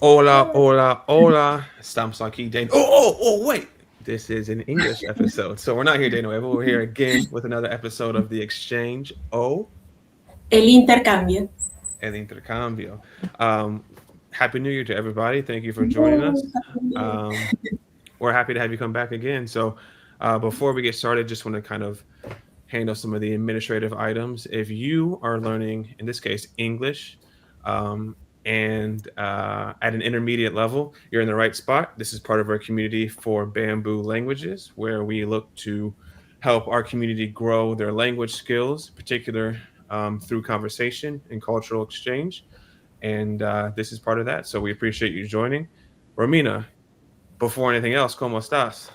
Hola, hola, hola. Estamos aquí, Dane. Wait. This is an English episode. So we're not here de nuevo. We're here again with another episode of The Exchange. El intercambio. El Intercambio. Um, Happy New Year to everybody. Thank you for joining us. Um, we're happy to have you come back again. So before we get started, just want to kind of handle some of the administrative items. If you are learning, in this case, English, um, and at an intermediate level, you're in the right spot. This is part of our community for Bamboo languages, where we look to help our community grow their language skills, particular through conversation and cultural exchange. And this is part of that. So we appreciate you joining. Romina, before anything else, ¿cómo estás?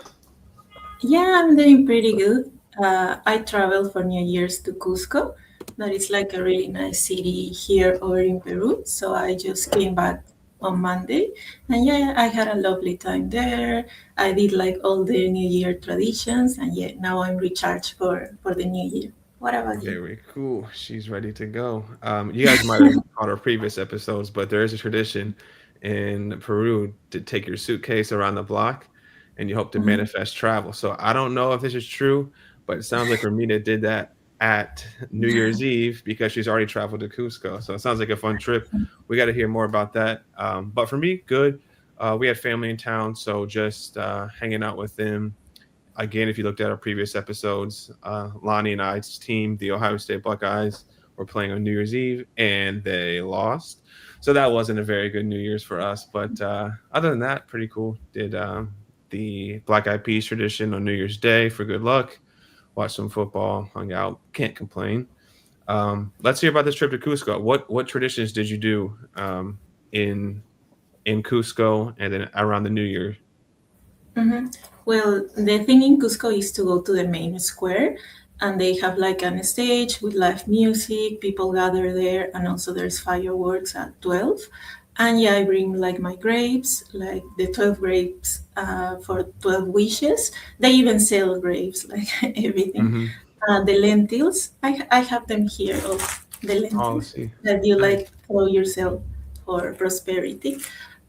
Yeah, I'm doing pretty good. I traveled for New Year's to Cusco. That is like a really nice city here over in Peru. So I just came back on Monday. And yeah, I had a lovely time there. I did like all the New Year traditions. And yeah, now I'm recharged for the New Year. What about you? Very cool. She's ready to go. You guys might have caught our previous episodes, but there is a tradition in Peru to take your suitcase around the block and you hope to Mhm. manifest travel. So I don't know if this is true, but it sounds like Ramita did that at New Year's Eve because she's already traveled to Cusco. So it sounds like a fun trip. We got to hear more about that. But for me, good. We had family in town, so just hanging out with them. Again, if you looked at our previous episodes, Lonnie and I's team, the Ohio State Buckeyes, were playing on New Year's Eve and they lost. So that wasn't a very good New Year's for us. But other than that, pretty cool. Did the Black Eyed Peas tradition on New Year's Day for good luck. Watched some football, hung out. Can't complain. Let's hear about this trip to Cusco. What traditions did you do in in Cusco and then around the New Year? hmm Well, the thing in Cusco is to go to the main square, and they have like an stage with live music. People gather there, and also there's fireworks at 12. And yeah, I bring like my grapes, like the 12 grapes for 12 wishes. They even sell grapes, like everything. Mm-hmm. The lentils, I have them here of the Oh, let's lentils see. that you Nice. like throw yourself for prosperity.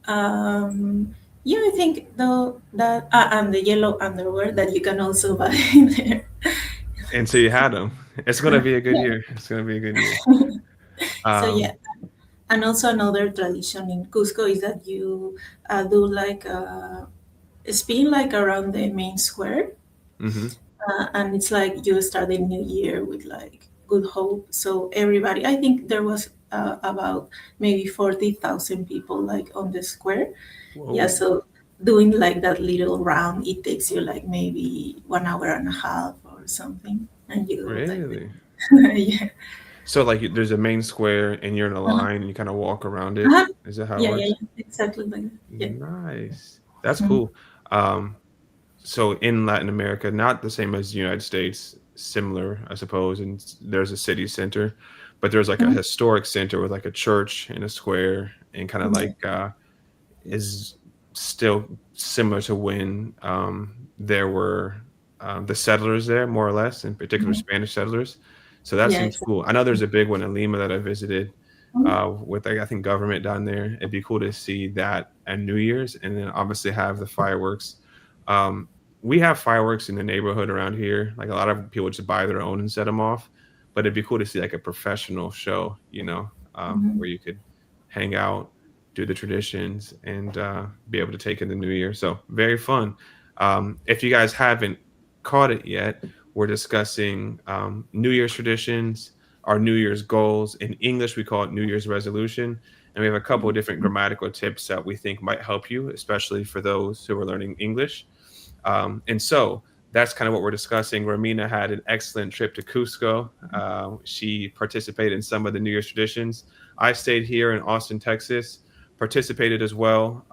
Um, yeah, I think though that and the yellow underwear that you can also buy there. And so you had them. It's gonna be a good year. It's gonna be a good year. So yeah, Um, and also another tradition in Cusco is that you do like a spin like around the main square, mhm. and it's like you start the new year with like good hope. So everybody, I think there was about maybe 40,000 people like on the square. Yeah, Whoa, so doing like that little round, it takes you like maybe 1 hour and a half or something, and you go like that. really? Yeah. So like, there's a main square, and you're in a Uh-huh. line, and you kind of walk around it. Uh-huh. Is that how it Yeah, yeah, works? yeah, exactly like that. Yeah. Nice. That's Mhm. cool. Um, so in Latin America, not the same as the United States, similar, I suppose. And there's a city center, but there's like a Mhm. historic center with like a church and a square, and kind of Yeah. like is still similar to when there were the settlers there, more or less, in particular Mhm. Spanish settlers. So that Yeah, seems exactly. cool. I know there's a big one in Lima that I visited Mhm. with, like, I think government down there. It'd be cool to see that at New Year's, and then obviously have the fireworks. Um, we have fireworks in the neighborhood around here. Like, a lot of people just buy their own and set them off. But it'd be cool to see like a professional show, Mhm. where you could hang out, do the traditions, and be able to take in the new year. So very fun. If you guys haven't caught it yet, we're discussing New Year's traditions, our New Year's goals. In English, we call it New Year's resolution. And we have a couple of different grammatical tips that we think might help you, especially for those who are learning English. And so that's kind of what we're discussing. Romina had an excellent trip to Cusco. She participated in some of the New Year's traditions. I stayed here in Austin, Texas, participated as well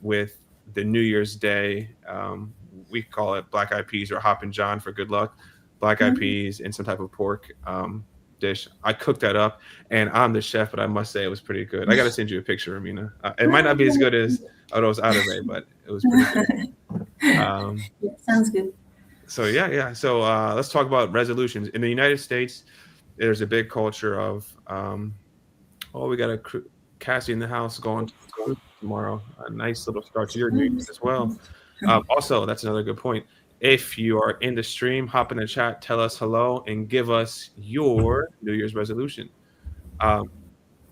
with the New Year's Day. We call it black eyed peas or hoppin' john for good luck. Black eyed Mhm. peas and some type of pork dish. I cooked that up, and I'm the chef, but I must say it was pretty good. I got to send you a picture, Romina. It might Ah, not be as good as yeah. Odo's Arabe, but it was pretty good. Um, Yeah, sounds good. so yeah, yeah. So let's talk about resolutions. In the United States, there's a big culture of oh, we got a Cassie in the house going. tomorrow. A nice little start to your New Year's as well. Also, that's another good point. If you are in the stream, hop in the chat, tell us hello, and give us your New Year's resolution. Um,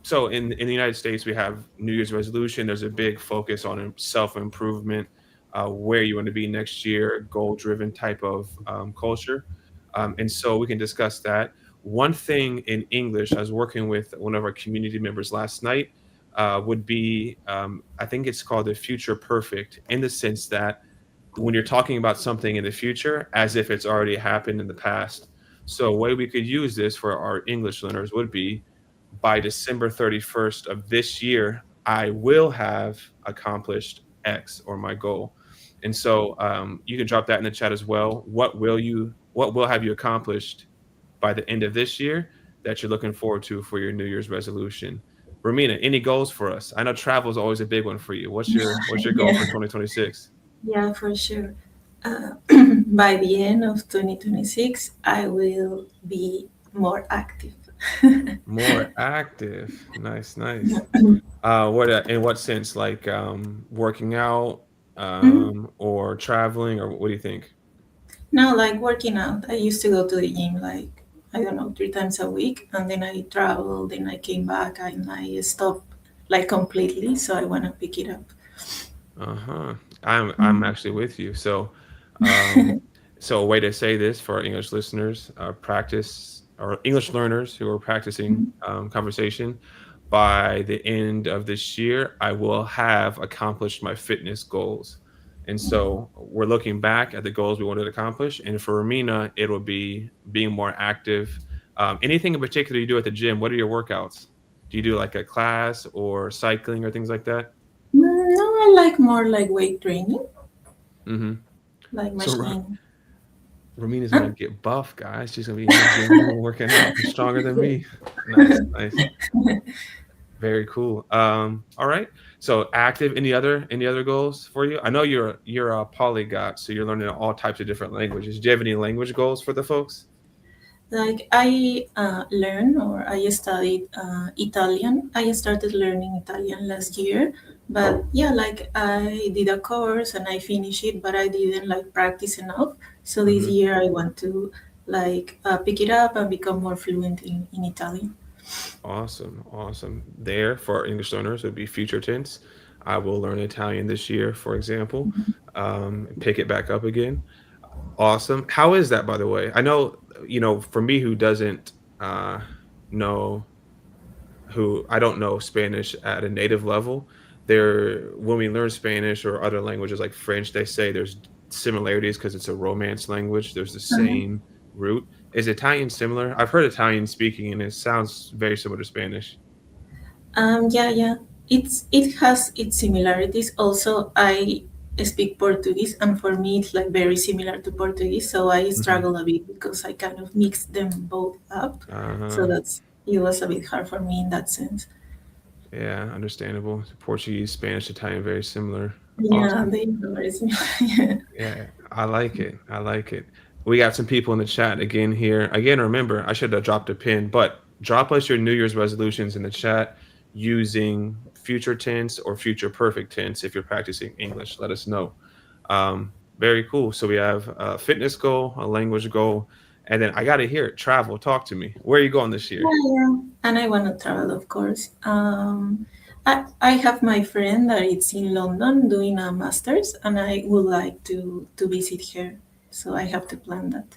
so in the United States, we have New Year's resolution. There's a big focus on self improvement, where you want to be next year, goal driven type of culture, and so we can discuss that. One thing in English, I was working with one of our community members last night. Would be I think it's called the future perfect, in the sense that when you're talking about something in the future as if it's already happened in the past. So, a way we could use this for our English learners would be by December 31st of this year, I will have accomplished X or my goal. And so you can drop that in the chat as well. What will have you accomplished by the end of this year that you're looking forward to for your New Year's resolution? Romina, any goals for us? I know travel is always a big one for you. What's your goal for Yeah, 2026? yeah, for sure. Uh, by the end of 2026, I will be more active. More active. Nice, nice. What in what sense? Like working out, Mhm. or traveling, or what do you think? Now, like working out, I used to go to the gym like, I don't know, 3 times a week, and then I traveled, then I came back and I stopped like completely. So I want to pick it up. Uh-huh. I'm Mhm. actually with you. Um, so a way to say this for our English listeners, practice or English learners who are practicing conversation. By the end of this year, I will have accomplished my fitness goals. And so we're looking back at the goals we wanted to accomplish. And for Ramina, it'll be being more active. Anything in particular you do at the gym? What are your workouts? Do you do like a class or cycling or things like that? No, I like more like weight training, Mm-hmm. like So machine. Ramina's Huh? gonna get buff, guys. She's gonna be in the gym working out, stronger than me. Nice, nice, very cool. All right. So active. Any other goals for you? I know you're a polyglot, so you're learning all types of different languages. Do you have any language goals for the folks? Like I learned or I studied Italian. I started learning Italian last year, but yeah, like I did a course and I finished it, but I didn't like practice enough. So this Hmm. year I want to like pick it up and become more fluent in Italian. Awesome, awesome. There for our English learners would be future tense. I will learn Italian this year, for example, and pick it back up again. Awesome. How is that, by the way? I know, for me who doesn't know who I don't know Spanish at a native level, there when we learn Spanish or other languages like French, they say there's similarities because it's a Romance language. There's the Uh-huh. same root. Is Italian similar? I've heard Italian speaking and it sounds very similar to Spanish. Yeah, yeah. It has its similarities. Also, I speak Portuguese, and for me, it's like very similar to Portuguese. So I Hmm. struggle a bit because I kind of mix them both up. So Uh, that's it was a bit hard for me in that sense. yeah, understandable. Portuguese, Spanish, Italian, very similar. Yeah, Awesome. they are very similar. Yeah. Yeah, I like it. I like it. We got some people in the chat again here. Again, remember, I should have dropped a pin, but drop us your New Year's resolutions in the chat using future tense or future perfect tense if you're practicing English. Let us know. Very cool. So we have a fitness goal, a language goal, and then I got to hear it. Travel. Talk to me. Where are you going this year? Yeah, and I want to travel, of course. I have my friend that is in London doing a master's, and I would like to visit her. So I have to plan that.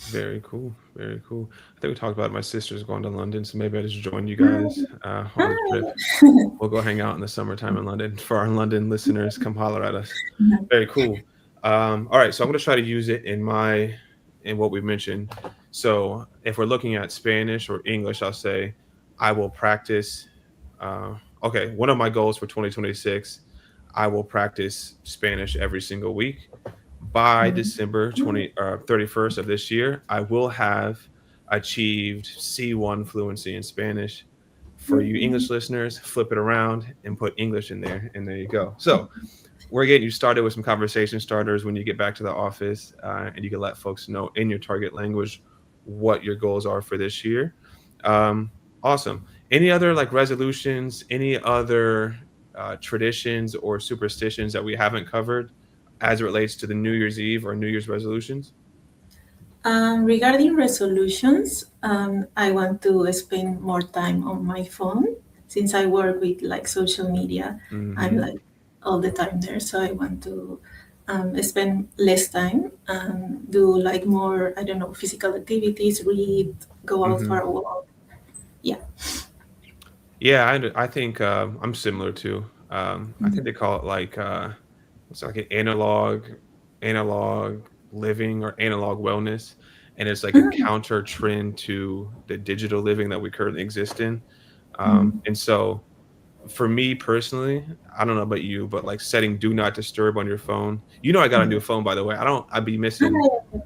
Very cool. Very cool. I think we talked about my sister's going to London, so maybe I just join you guys Mm. on the trip. Ah, We'll go hang out in the summertime in London. For our London listeners, come holler at us. Very cool. All right, so I'm going to try to use it in what we mentioned. So if we're looking at Spanish or English, I'll say I will practice. Okay, one of my goals for 2026, I will practice Spanish every single week. By December 31st of this year, I will have achieved C1 fluency in Spanish. For you English listeners, flip it around and put English in there, and there you go. So we're getting you started with some conversation starters when you get back to the office, and you can let folks know in your target language what your goals are for this year. Awesome. Any other like resolutions? Any other traditions or superstitions that we haven't covered as it relates to the New Year's Eve or New Year's resolutions? Regarding resolutions, I want to spend more time on my phone since I work with like social media. I'm Mm-hmm. like all the time there, so I want to spend less time and do like more, I don't know, physical activities, read, go out Mm-hmm. for a walk. Yeah. Yeah, I think I'm similar too. I think Mhm. they call it like it's like an analog living or analog wellness, and it's like a Ah, counter trend to the digital living that we currently exist in. mhm. And so for me personally, I don't know about you, but like setting do not disturb on your phone. You know, I got a new phone by the way. I'd be missing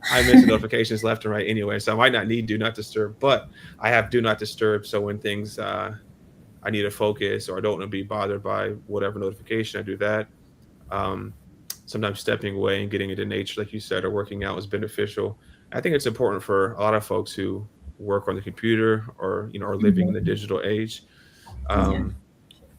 I miss the notifications left and right anyway, so I might not need do not disturb, but I have do not disturb. So when things I need to focus or I don't want to be bothered by whatever notification, I do that. Um, Sometimes stepping away and getting into nature, like you said, or working out is beneficial. I think it's important for a lot of folks who work on the computer or are living in the Mhm. digital age. Yeah. Um,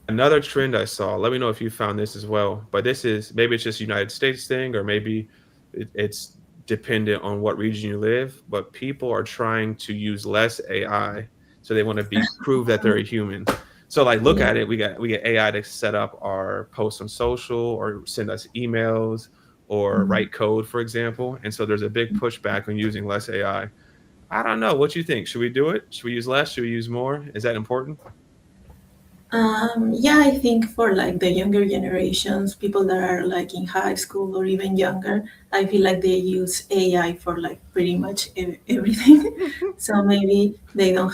Another trend I saw, let me know if you found this as well, but this is maybe it's just a United States thing, or maybe it's dependent on what region you live, but people are trying to use less AI. So they want to be prove that they're a human. So like look Yeah. at it, we get AI to set up our posts on social or send us emails or Mhm. write code, for example. And so there's a big pushback on using less AI. I don't know. What you think? Should we do it? Should we use less? Should we use more? Is that important? Yeah, I think for like the younger generations, people that are like in high school or even younger, I feel like they use AI for like pretty much everything. So maybe they don't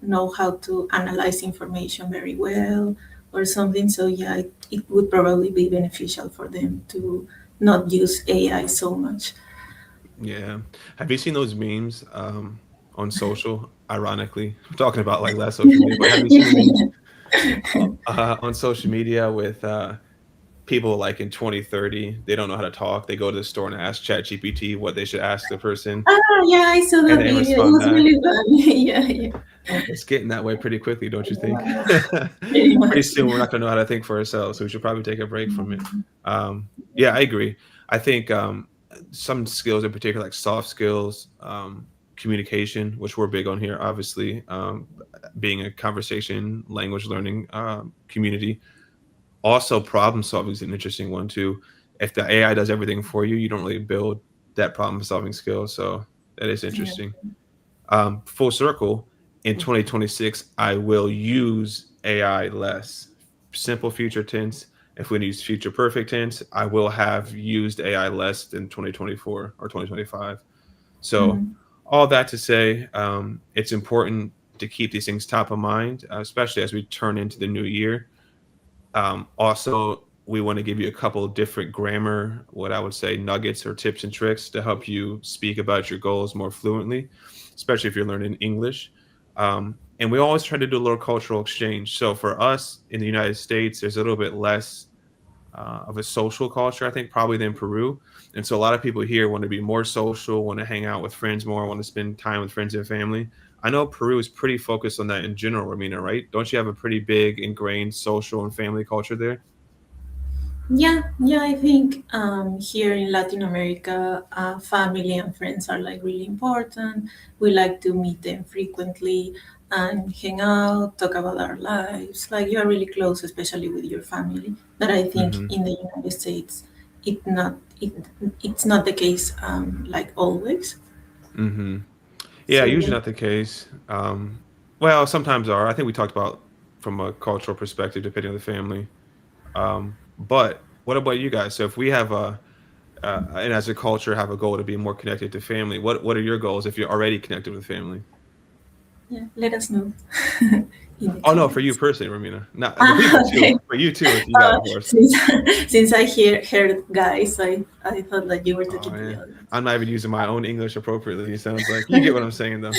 know how to analyze information very well or something. So yeah, it would probably be beneficial for them to not use AI so much. Yeah. Have you seen those memes on social? Ironically, we're talking about like less social media, but have you seen the memes Yeah. on social media with people like in 2030, they don't know how to talk. They go to the store and ask ChatGPT what they should ask the person, Yeah, I saw and that they video. It respond was back. really funny. Yeah, yeah. It's getting that way pretty quickly, don't you think? Yeah, pretty Pretty much. soon, we're not going to know how to think for ourselves, so we should probably take a break from it. Yeah, I agree. I think some skills in particular, like soft skills, communication, which we're big on here, obviously, being a conversation, language learning community. Also, problem solving is an interesting one too. If the AI does everything for you, you don't really build that problem solving skill. So that is Yeah. interesting. Full circle, in 2026, I will use AI less. Simple future tense. If we use future perfect tense, I will have used AI less than 2024 or 2025. So, Mhm. all that to say, it's important to keep these things top of mind, especially as we turn into the new year. Also, we want to give you a couple of different grammar, what I would say, nuggets or tips and tricks to help you speak about your goals more fluently, especially if you're learning English. And we always try to do a little cultural exchange. So for us in the United States, there's a little bit less of a social culture, I think, probably than Peru. And so a lot of people here want to be more social, want to hang out with friends more, want to spend time with friends and family. I know Peru is pretty focused on that in general, Ramina, right? Don't you have a pretty big ingrained social and family culture there? Yeah, I think here in Latin America, family and friends are like really important. We like to meet them frequently and hang out, talk about our lives. Like you are really close, especially with your family. But I think Hmm. in the United States, it it's not the case like always. Hmm. Yeah, So usually yeah. not the case. Well, sometimes are. I think we talked about from a cultural perspective, depending on the family. But what about you guys? So if we have a and as a culture have a goal to be more connected to family, what are your goals if you're already connected with family? Yeah, let us know in the Oh no, for you comments. personally, Ramina. Not the people too. Okay. For you too, if you got of course. Since since I heard guys, I thought that you were Oh talking to the yeah. audience. I'm not even using my own English appropriately. It sounds like you get what I'm saying though.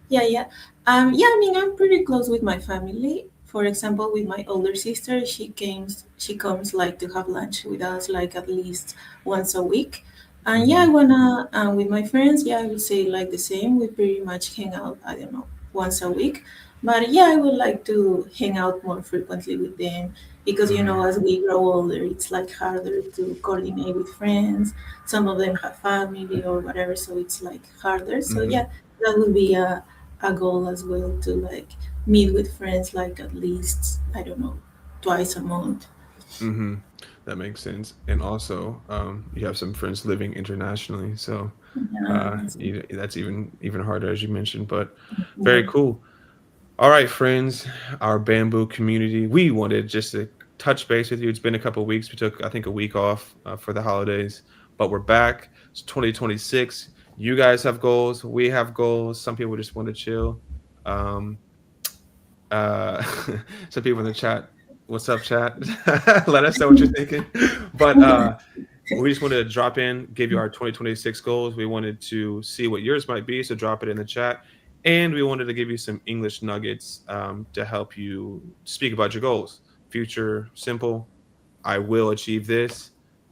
Yeah. Yeah, I mean, I'm pretty close with my family. For example, with my older sister, she comes like to have lunch with us like at least once a week. And yeah, I Hmm. wanna with my friends, yeah, I would say like the same. We pretty much hang out, I don't know, once a week. But yeah, I would like to hang out more frequently with them because Hmm. as we grow older, it's like harder to coordinate with friends. Some of them have family or whatever, so it's like harder. So Hmm. yeah, that would be a goal as well to like meet with friends like at least I don't know twice a month. Hmm. That makes sense. And also, you have some friends living internationally, so Yeah, that's even harder, as you mentioned. But yeah. very cool. All right, friends, our Bammbuu community. We wanted just to touch base with you. It's been a couple of weeks. We took, I think, a week off for the holidays, but we're back. It's 2026. You guys have goals. We have goals. Some people just want to chill. Um, uh, some people in the chat. What's up, chat? Let us know what you're thinking. But we just wanted to drop in, give you our 2026 goals. We wanted to see what yours might be, so drop it in the chat. And we wanted to give you some English nuggets to help you speak about your goals. Future simple, I will achieve this.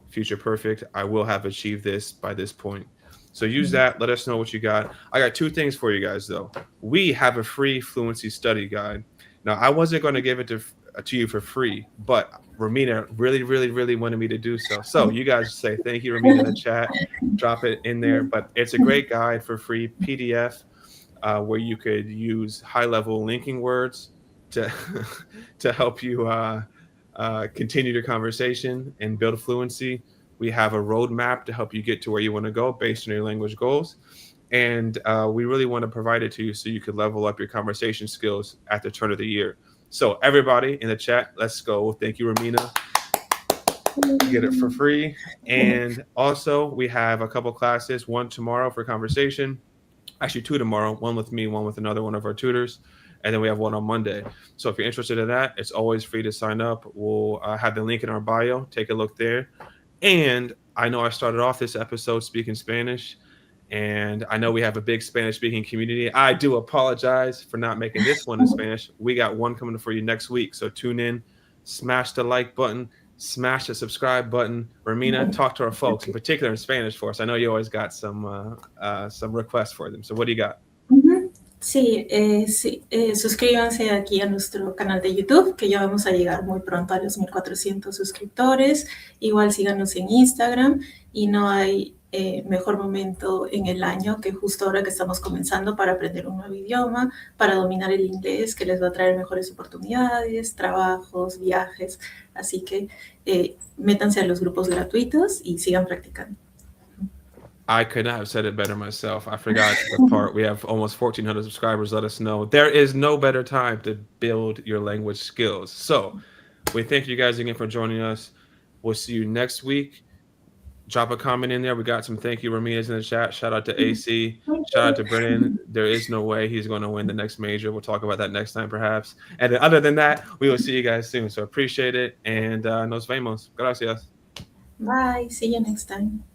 Future perfect, I will have achieved this by this point. So use that. Let us know what you got. I got two things for you guys, though. We have a free fluency study guide. Now, I wasn't going to give it to you for free, but Romina really, really, really wanted me to do so. So you guys say thank you, Romina, in the chat. Drop it in there. But it's a great guide for free PDF where you could use high-level linking words to to help you continue your conversation and build fluency. We have a roadmap to help you get to where you want to go based on your language goals. And we really want to provide it to you so you could level up your conversation skills at the turn of the year. So, everybody in the chat, let's go. Thank you, Romina. Get it for free. And also, we have a couple classes, one tomorrow for conversation, actually two tomorrow, one with me, one with another one of our tutors, and then we have one on Monday. So if you're interested in that, it's always free to sign up. We'll have the link in our bio. Take a look there. And I know I started off this episode speaking Spanish, and I know we have a big Spanish speaking community. I do apologize for not making this one in Spanish. We got one coming for you next week. So tune in, smash the like button, smash the subscribe button. Romina, talk to our folks, in particular in Spanish for us. I know you always got some requests for them. So what do you got? Ujú. Sí, sí, suscríbanse aquí a nuestro canal de YouTube, que ya vamos a llegar muy pronto a los 1400 suscriptores. Igual síganos en Instagram y no hay mejor momento en el año que justo ahora que estamos comenzando para aprender un nuevo idioma, para dominar el inglés, que les va a traer mejores oportunidades, trabajos, viajes. Así que métanse a los grupos gratuitos y sigan practicando. I could not have said it better myself. I forgot the part. We have almost 1,400 subscribers. Let us know. There is no better time to build your language skills. So we thank you guys again for joining us. We'll see you next week. Drop a comment in there. We got some thank you Ramirez in the chat. Shout out to AC. Shout out to Brennan. There is no way he's going to win the next major. We'll talk about that next time, perhaps. And then other than that, we will see you guys soon. So appreciate it. And nos vemos. Gracias. Bye, see you next time.